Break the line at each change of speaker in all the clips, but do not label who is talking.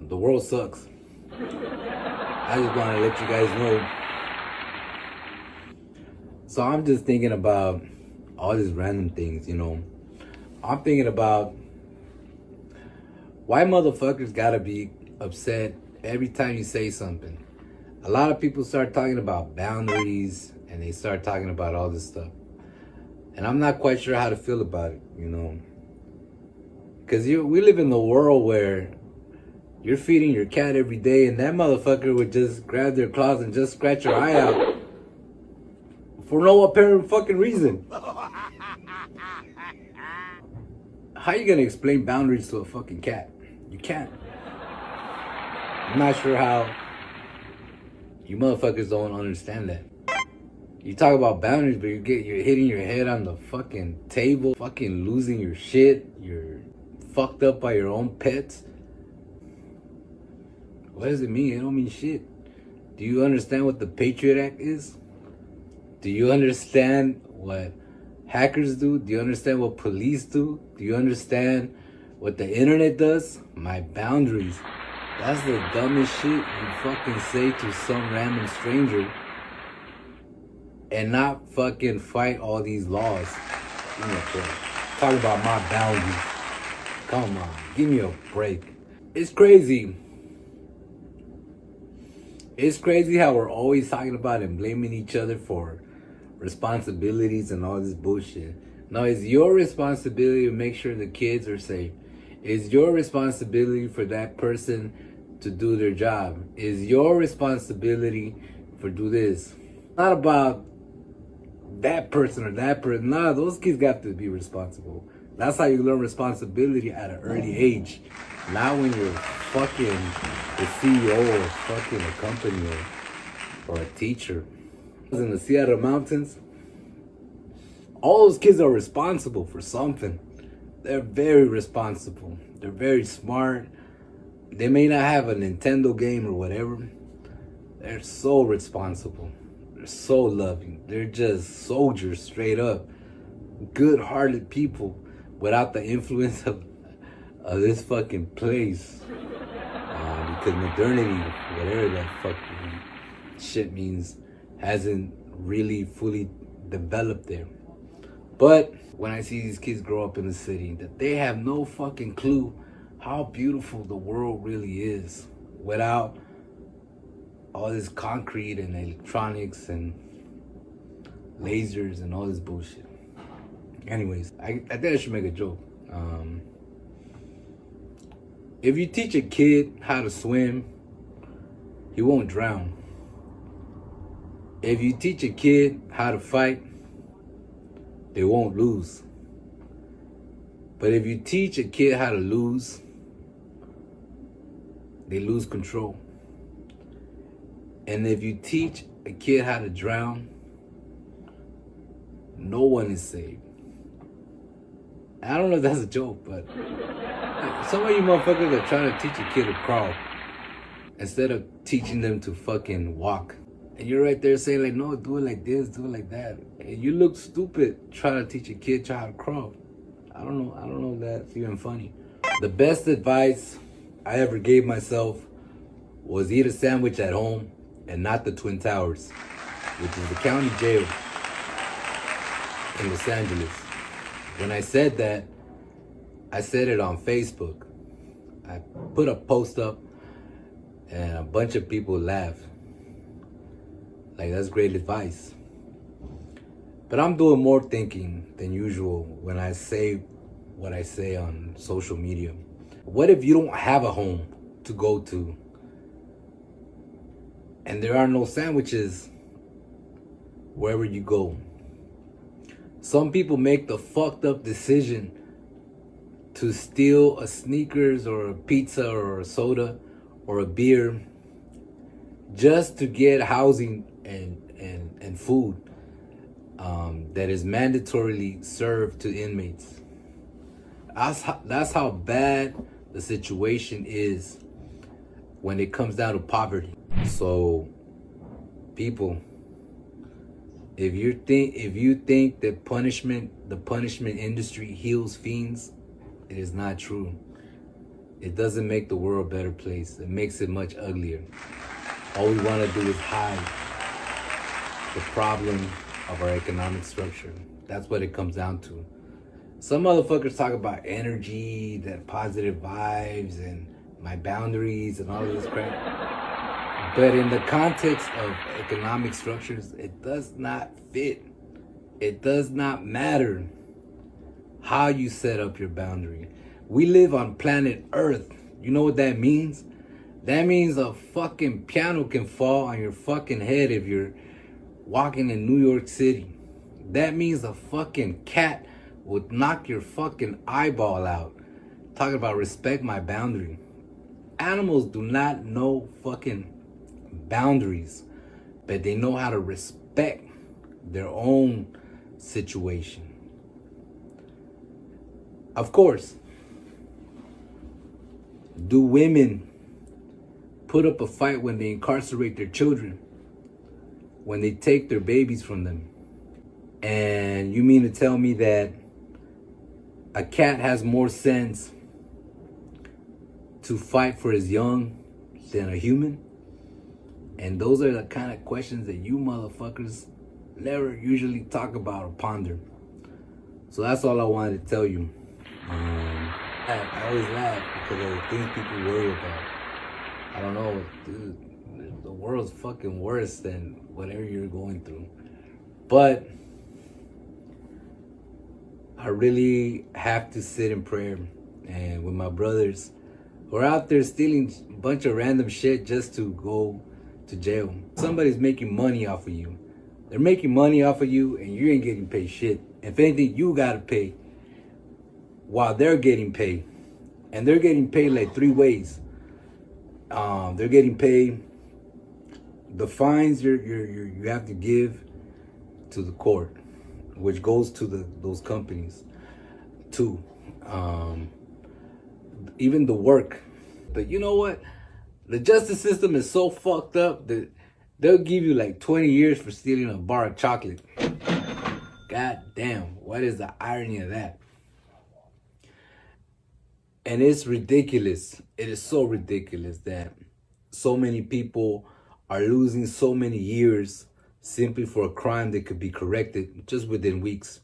The world sucks. I just want to let you guys know. So I'm just thinking about all these random things, you know. I'm thinking about why motherfuckers gotta be upset every time you say something. A lot of people start talking about boundaries and they start talking about all this stuff. And I'm not quite sure how to feel about it, you know. Because we live in the world where you're feeding your cat every day and that motherfucker would just grab their claws and just scratch your eye out for no apparent fucking reason. How you gonna explain boundaries to a fucking cat? You can't. I'm not sure how you motherfuckers don't understand that. You talk about boundaries, but you're hitting your head on the fucking table, fucking losing your shit. You're fucked up by your own pets. What does it mean? It don't mean shit. Do you understand what the Patriot Act is? Do you understand what hackers do? Do you understand what police do? Do you understand what the internet does? My boundaries. That's the dumbest shit you fucking say to some random stranger and not fucking fight all these laws. Give me a break. Talk about my boundaries. Come on, give me a break. It's crazy. It's crazy how we're always talking about and blaming each other for responsibilities and all this bullshit. No, it's your responsibility to make sure the kids are safe. It's your responsibility for that person to do their job. It's your responsibility for do this. Not about that person or that person. Nah, those kids got to be responsible. That's how you learn responsibility at an early age. Not when you're fucking the CEO of fucking a company or a teacher. In the Seattle Mountains, all those kids are responsible for something. They're very responsible. They're very smart. They may not have a Nintendo game or whatever. They're so responsible. They're so loving. They're just soldiers straight up. Good-hearted people without the influence of this fucking place. Because modernity, whatever that fucking shit means, hasn't really fully developed there. But when I see these kids grow up in the city, that they have no fucking clue how beautiful the world really is without all this concrete and electronics and lasers and all this bullshit. Anyways, I think I should make a joke. If you teach a kid how to swim, he won't drown. If you teach a kid how to fight, they won't lose. But if you teach a kid how to lose, they lose control. And if you teach a kid how to drown, no one is saved. I don't know if that's a joke, but some of you motherfuckers are trying to teach a kid to crawl instead of teaching them to fucking walk. And you're right there saying like, no, do it like this, do it like that. And you look stupid trying to teach a kid how to crawl. I don't know if that's even funny. The best advice I ever gave myself was eat a sandwich at home and not the Twin Towers, which is the county jail in Los Angeles. When I said that, I said it on Facebook. I put a post up and a bunch of people laughed. Like, that's great advice. But I'm doing more thinking than usual when I say what I say on social media. What if you don't have a home to go to and there are no sandwiches wherever you go? Some people make the fucked up decision to steal a Snickers or a pizza or a soda or a beer just to get housing and food that is mandatorily served to inmates. That's how bad the situation is when it comes down to poverty. So, people, if you think that the punishment industry heals fiends, it is not true. it doesn't make the world a better place. It makes it much uglier. All we want to do is hide the problem of our economic structure. That's what it comes down to. Some motherfuckers talk about energy, that positive vibes, and my boundaries and all of this crap. But in the context of economic structures, it does not fit. It does not matter how you set up your boundary. We live on planet Earth. You know what that means? That means a fucking piano can fall on your fucking head if you're walking in New York City. That means a fucking cat would knock your fucking eyeball out. Talking about respect my boundary. Animals do not know fucking boundaries, but they know how to respect their own situation. Of course, do women put up a fight when they incarcerate their children? When they take their babies from them? And you mean to tell me that a cat has more sense to fight for his young than a human? And those are the kind of questions that you motherfuckers never usually talk about or ponder. So that's all I wanted to tell you. I always laugh because of the things people worry about. I don't know, dude, the world's fucking worse than whatever you're going through. But I really have to sit in prayer and with my brothers who are out there stealing a bunch of random shit just to go to jail. Somebody's making money off of you. They're making money off of you and you ain't getting paid shit. If anything, you gotta pay while they're getting paid. And they're getting paid like 3 ways. They're getting paid the fines you have to give to the court, which goes to those companies. 2, even the work. But you know what? The justice system is so fucked up that they'll give you like 20 years for stealing a bar of chocolate. God damn, what is the irony of that? And it's ridiculous. It is so ridiculous that so many people are losing so many years simply for a crime that could be corrected just within weeks.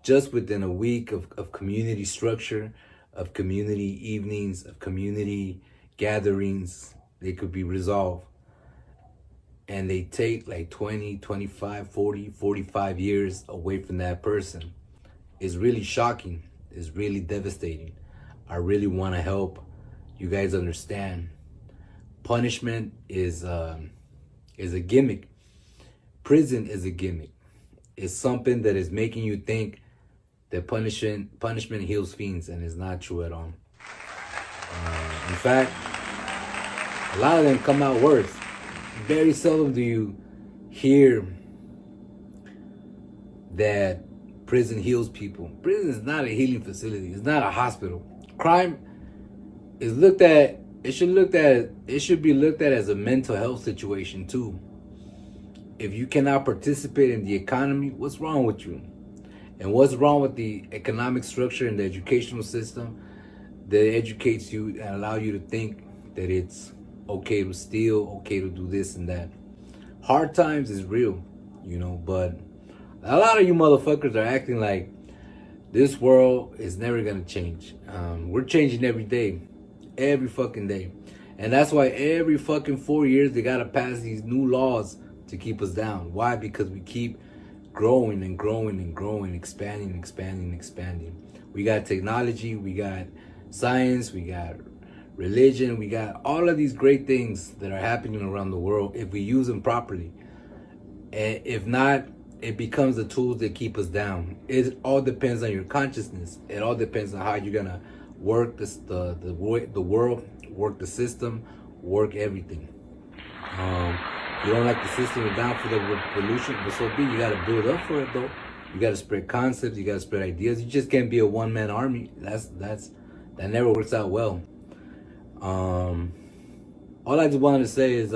Just within a week of community structure, of community evenings, of community gatherings, they could be resolved. And they take like 20, 25, 40, 45 years away from that person. It's really shocking. It's really devastating. I really want to help you guys understand. Punishment is a gimmick. Prison is a gimmick. It's something that is making you think that punishment heals fiends, and it's not true at all. In fact, a lot of them come out worse. Very seldom do you hear that prison heals people. Prison is not a healing facility. It's not a hospital. Crime is it should be looked at as a mental health situation too. If you cannot participate in the economy, what's wrong with you? And what's wrong with the economic structure and the educational system that educates you and allow you to think that it's okay to steal, okay to do this and that? Hard times is real, but a lot of you motherfuckers are acting like this world is never gonna change. We're changing every day, every fucking day. And that's why every fucking 4 years they gotta pass these new laws to keep us down. Why? Because we keep growing and growing and growing, expanding. We got technology, we got science, we got religion, we got all of these great things that are happening around the world if we use them properly. And if not, it becomes the tools that keep us down. It all depends on your consciousness. It all depends on how you're gonna work the world, work the system, work everything. You don't like the system, you're down for the revolution, but so be. You gotta build up for it though. You gotta spread concepts, you gotta spread ideas. You just can't be a one-man army. That never works out well. All I just wanted to say is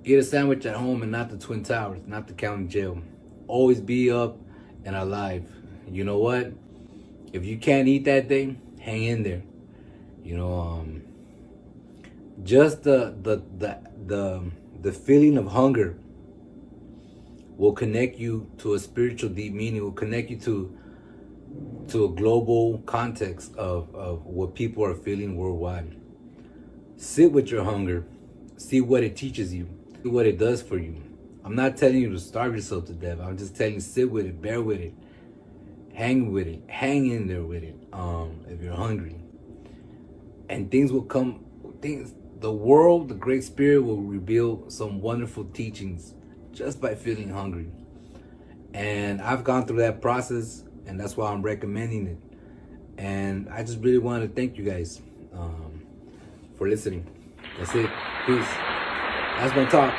get a sandwich at home and not the Twin Towers, not the county jail. Always be up and alive. You know what? If you can't eat that day, hang in there. You know, just the feeling of hunger will connect you to a spiritual deep meaning. Will connect you to a global context of what people are feeling worldwide. Sit with your hunger. See what it teaches you. See what it does for you. I'm not telling you to starve yourself to death. I'm just telling you, sit with it, bear with it, hang with it, hang in there with it. If you're hungry, and things will come. The world, the Great Spirit will reveal some wonderful teachings just by feeling hungry. And I've gone through that process, and that's why I'm recommending it. And I just really want to thank you guys for listening. That's it. Peace. That's my talk.